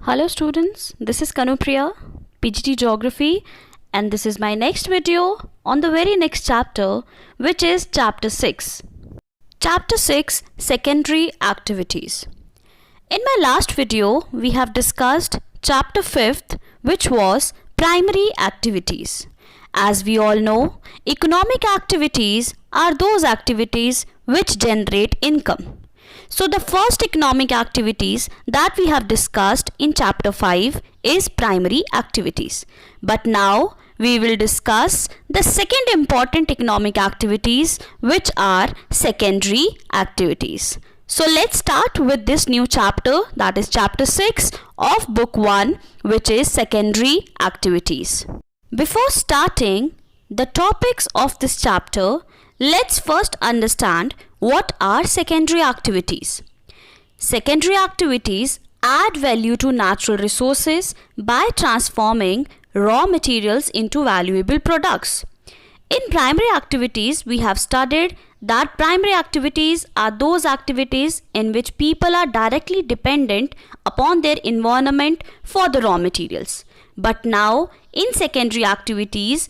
Hello students, this is Kanupriya, PGT Geography, and this is my next video on the very next chapter, which is chapter 6. Chapter 6, Secondary Activities. In my last video, we have discussed chapter 5th, which was Primary Activities. As we all know, economic activities are those activities which generate income. So the first economic activities that we have discussed in chapter 5 is primary activities. But now we will discuss the second important economic activities, which are secondary activities. So let's start with this new chapter, that is chapter 6 of book 1, which is secondary activities. Before starting the topics of this chapter, let's first understand what are secondary activities. Secondary activities add value to natural resources by transforming raw materials into valuable products. In primary activities, we have studied that primary activities are those activities in which people are directly dependent upon their environment for the raw materials. But now, in secondary activities,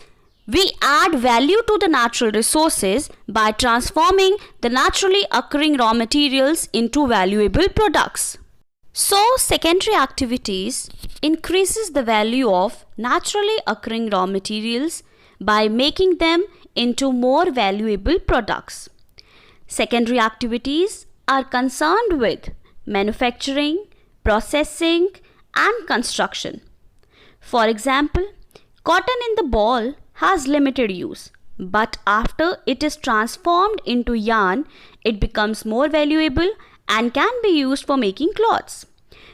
we add value to the natural resources by transforming the naturally occurring raw materials into valuable products. So, secondary activities increases the value of naturally occurring raw materials by making them into more valuable products. Secondary activities are concerned with manufacturing, processing, and construction. For example, cotton in the ball has limited use, but after it is transformed into yarn, it becomes more valuable and can be used for making cloths.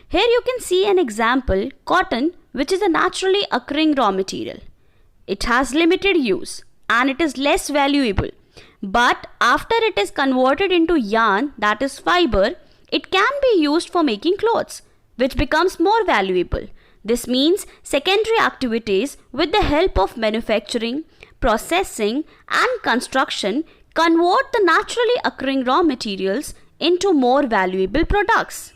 Here you can see an example, cotton, which is a naturally occurring raw material. It has limited use and it is less valuable, but after it is converted into yarn, that is fiber, it can be used for making clothes, which becomes more valuable. This means secondary activities with the help of manufacturing, processing, and construction convert the naturally occurring raw materials into more valuable products.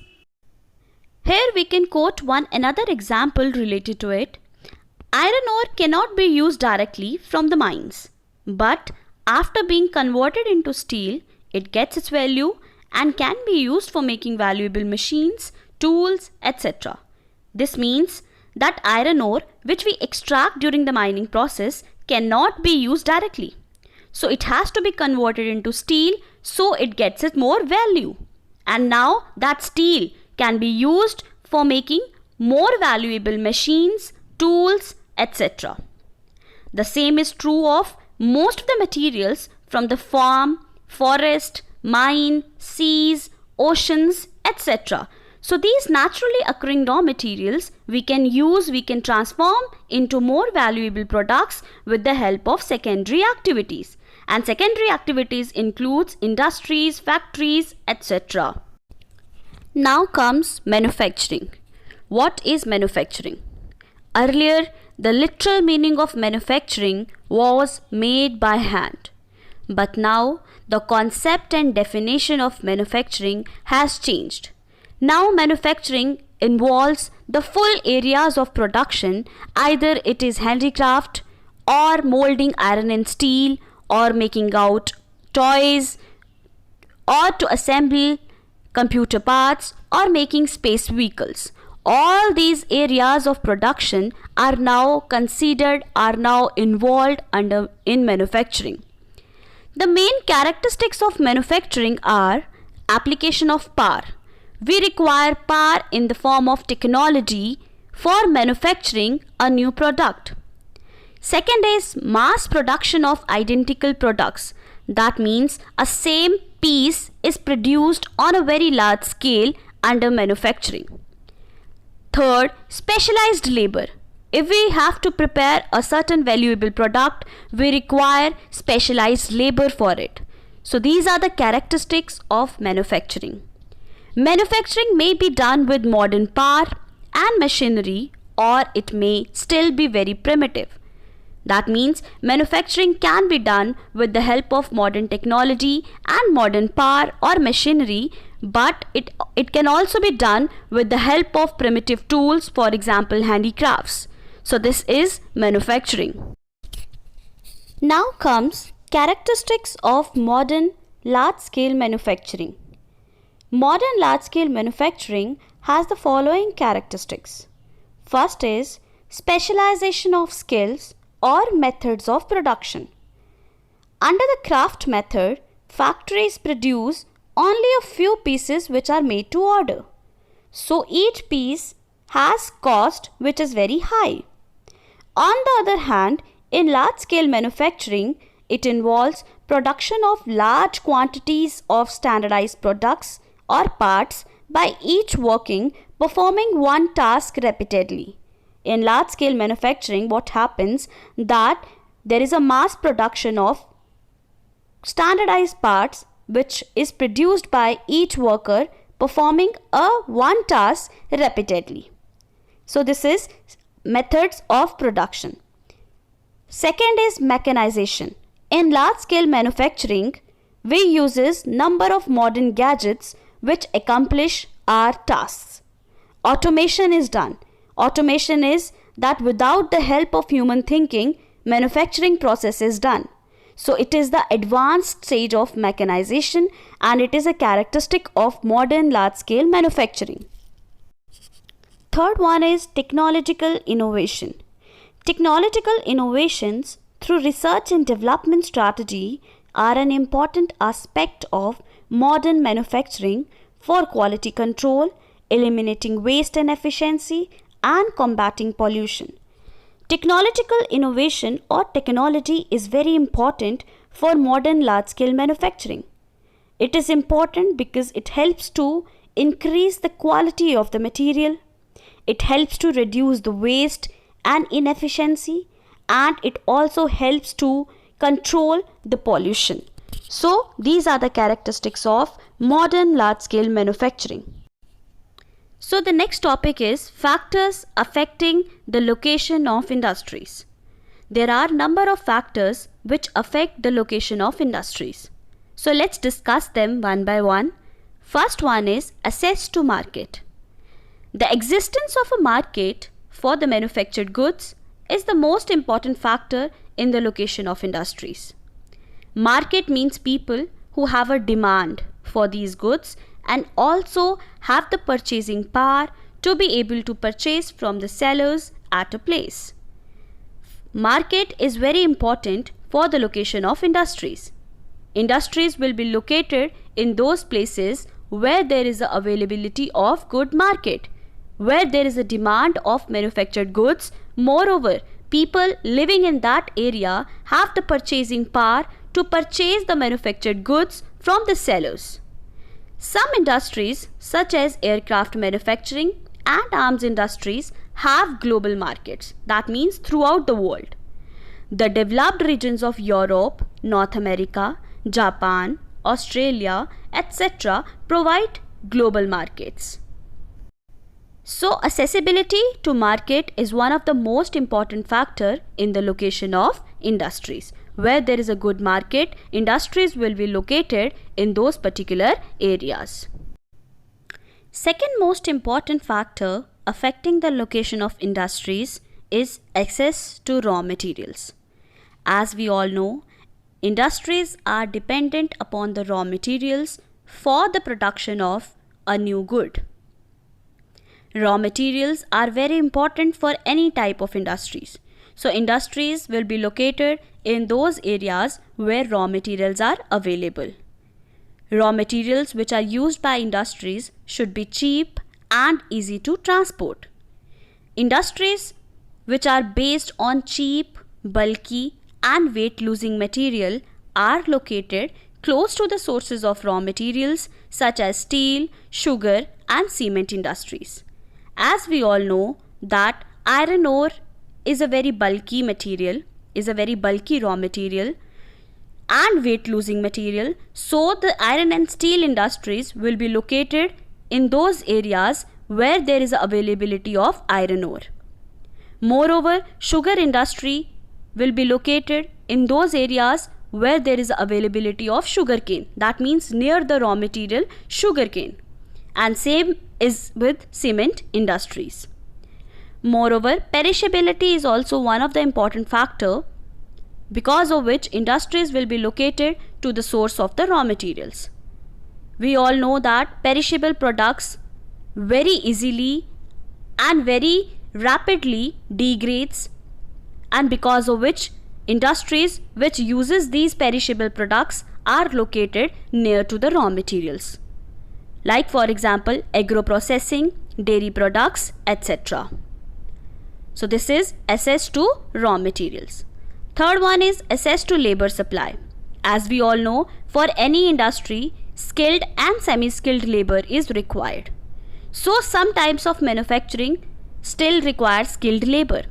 Here we can quote another example related to it. Iron ore cannot be used directly from the mines, but after being converted into steel, it gets its value and can be used for making valuable machines, tools, etc. This means that iron ore, which we extract during the mining process, cannot be used directly. So it has to be converted into steel, so it gets it more value. And now that steel can be used for making more valuable machines, tools, etc. The same is true of most of the materials from the farm, forest, mine, seas, oceans, etc. So these naturally occurring raw materials we can transform into more valuable products with the help of secondary activities. And secondary activities includes industries, factories, etc. Now comes manufacturing. What is manufacturing? Earlier, the literal meaning of manufacturing was made by hand. But now, the concept and definition of manufacturing has changed. Now manufacturing involves the full areas of production, either it is handicraft or molding iron and steel or making out toys or to assemble computer parts or making space vehicles. All these areas of production are now involved in manufacturing. The main characteristics of manufacturing are application of power. We require power in the form of technology for manufacturing a new product. Second is mass production of identical products. That means a same piece is produced on a very large scale under manufacturing. Third, specialized labor. If we have to prepare a certain valuable product, we require specialized labor for it. So these are the characteristics of manufacturing. Manufacturing may be done with modern power and machinery, or it may still be very primitive. That means manufacturing can be done with the help of modern technology and modern power or machinery, but it can also be done with the help of primitive tools, for example handicrafts. So this is manufacturing. Now comes characteristics of modern large-scale manufacturing. Modern large-scale manufacturing has the following characteristics. First is specialization of skills or methods of production. Under the craft method, factories produce only a few pieces which are made to order. So each piece has cost which is very high. On the other hand, in large-scale manufacturing, it involves production of large quantities of standardized products or parts by each working performing one task repeatedly. In large-scale manufacturing, what happens that there is a mass production of standardized parts which is produced by each worker performing one task repeatedly. So this is methods of production. Second is mechanization. In large-scale manufacturing, we uses number of modern gadgets which accomplish our tasks. Automation is done. Automation is that without the help of human thinking, manufacturing process is done. So it is the advanced stage of mechanization and it is a characteristic of modern large-scale manufacturing. Third one is technological innovation. Technological innovations through research and development strategy are an important aspect of modern manufacturing for quality control, eliminating waste and efficiency, and combating pollution. Technological innovation or technology is very important for modern large-scale manufacturing. It is important because it helps to increase the quality of the material, it helps to reduce the waste and inefficiency, and it also helps to control the pollution. So these are the characteristics of modern large-scale manufacturing. So the next topic is factors affecting the location of industries. There are number of factors which affect the location of industries. So let's discuss them one by one. First one is access to market. The existence of a market for the manufactured goods is the most important factor in the location of industries. Market means people who have a demand for these goods and also have the purchasing power to be able to purchase from the sellers at a place. Market is very important for the location of industries. Industries will be located in those places where there is a availability of good market, where there is a demand of manufactured goods. Moreover, people living in that area have the purchasing power to purchase the manufactured goods from the sellers. Some industries such as aircraft manufacturing and arms industries have global markets, that means throughout the world. The developed regions of Europe, North America, Japan, Australia, etc. provide global markets. So accessibility to market is one of the most important factor in the location of industries. Where there is a good market, industries will be located in those particular areas. Second most important factor affecting the location of industries is access to raw materials. As we all know, industries are dependent upon the raw materials for the production of a new good. Raw materials are very important for any type of industries. So industries will be located in those areas where raw materials are available. Raw materials which are used by industries should be cheap and easy to transport. Industries which are based on cheap, bulky and weight-losing material are located close to the sources of raw materials such as steel, sugar and cement industries. As we all know that iron ore is a very bulky material, is a very bulky raw material and weight-losing material. So the iron and steel industries will be located in those areas where there is availability of iron ore. Moreover, sugar industry will be located in those areas where there is availability of sugarcane. That means near the raw material sugarcane. And same is with cement industries. Moreover, perishability is also one of the important factor because of which industries will be located to the source of the raw materials. We all know that perishable products very easily and very rapidly degrades, and because of which industries which uses these perishable products are located near to the raw materials, like for example agro processing, dairy products, etc. So this is access to raw materials. Third one is access to labor supply. As we all know, for any industry, skilled and semi-skilled labor is required. So some types of manufacturing still require skilled labor.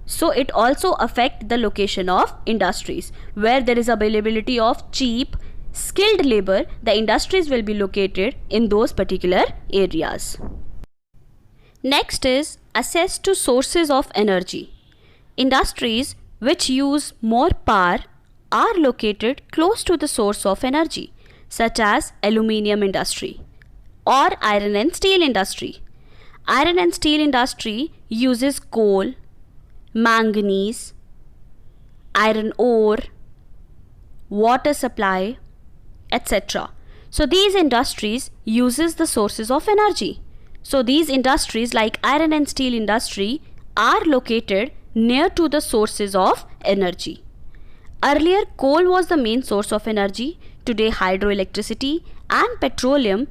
So it also affects the location of industries. Where there is availability of cheap, skilled labor, the industries will be located in those particular areas. Next is access to sources of energy. Industries which use more power are located close to the source of energy, such as aluminium industry or iron and steel industry. Iron and steel industry uses coal, manganese, iron ore, water supply, etc. So these industries uses the sources of energy. So these industries like iron and steel industry are located near to the sources of energy. Earlier, coal was the main source of energy. Today, hydroelectricity and petroleum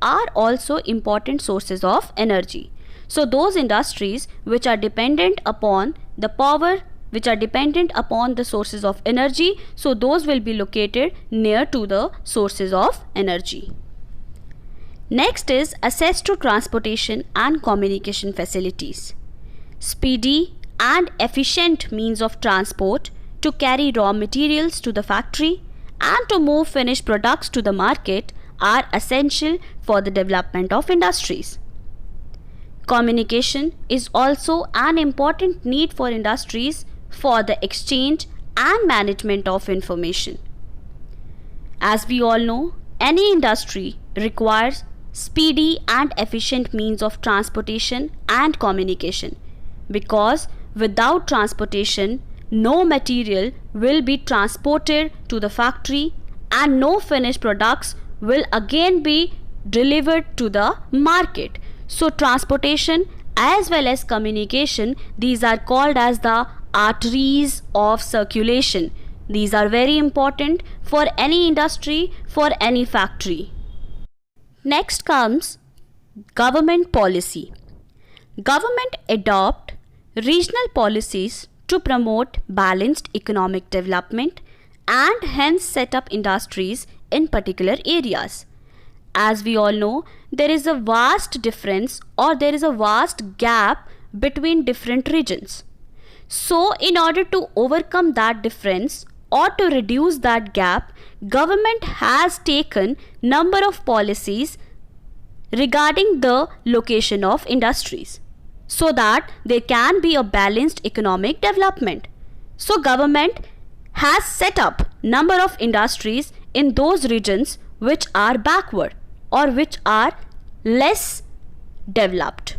are also important sources of energy. So those industries which are dependent upon the power, which are dependent upon the sources of energy, so those will be located near to the sources of energy. Next is access to transportation and communication facilities. Speedy and efficient means of transport to carry raw materials to the factory and to move finished products to the market are essential for the development of industries. Communication is also an important need for industries for the exchange and management of information. As we all know, any industry requires speedy and efficient means of transportation and communication, because without transportation, no material will be transported to the factory and no finished products will again be delivered to the market. So transportation as well as communication, these are called as the arteries of circulation. These are very important for any industry, for any factory. Next comes government policy. Government adopt regional policies to promote balanced economic development and hence set up industries in particular areas. As we all know, there is a vast difference or there is a vast gap between different regions. So in order to overcome that difference or to reduce that gap, government has taken number of policies regarding the location of industries, so that there can be a balanced economic development. So government has set up number of industries in those regions which are backward or which are less developed.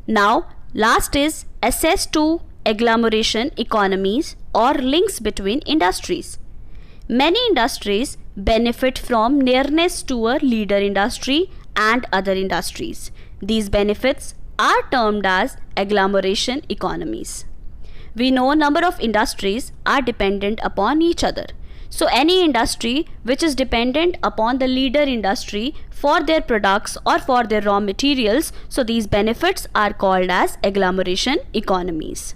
Now last is access to agglomeration economies or links between industries. Many industries benefit from nearness to a leader industry and other industries. These benefits are termed as agglomeration economies. We know number of industries are dependent upon each other. So any industry which is dependent upon the leader industry for their products or for their raw materials, so these benefits are called as agglomeration economies.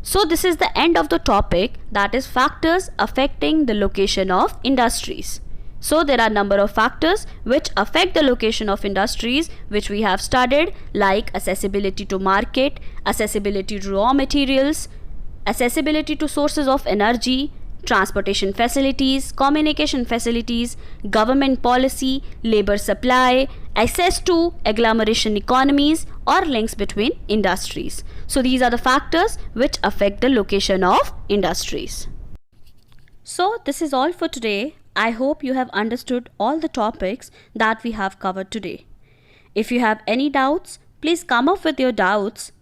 So this is the end of the topic, that is factors affecting the location of industries. So there are number of factors which affect the location of industries which we have studied, like accessibility to market, accessibility to raw materials, accessibility to sources of energy, transportation facilities, communication facilities, government policy, labor supply, access to agglomeration economies, or links between industries. So these are the factors which affect the location of industries. So this is all for today. I hope you have understood all the topics that we have covered today. If you have any doubts, please come up with your doubts.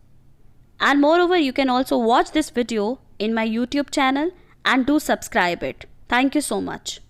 And moreover, you can also watch this video in my YouTube channel and do subscribe it. Thank you so much.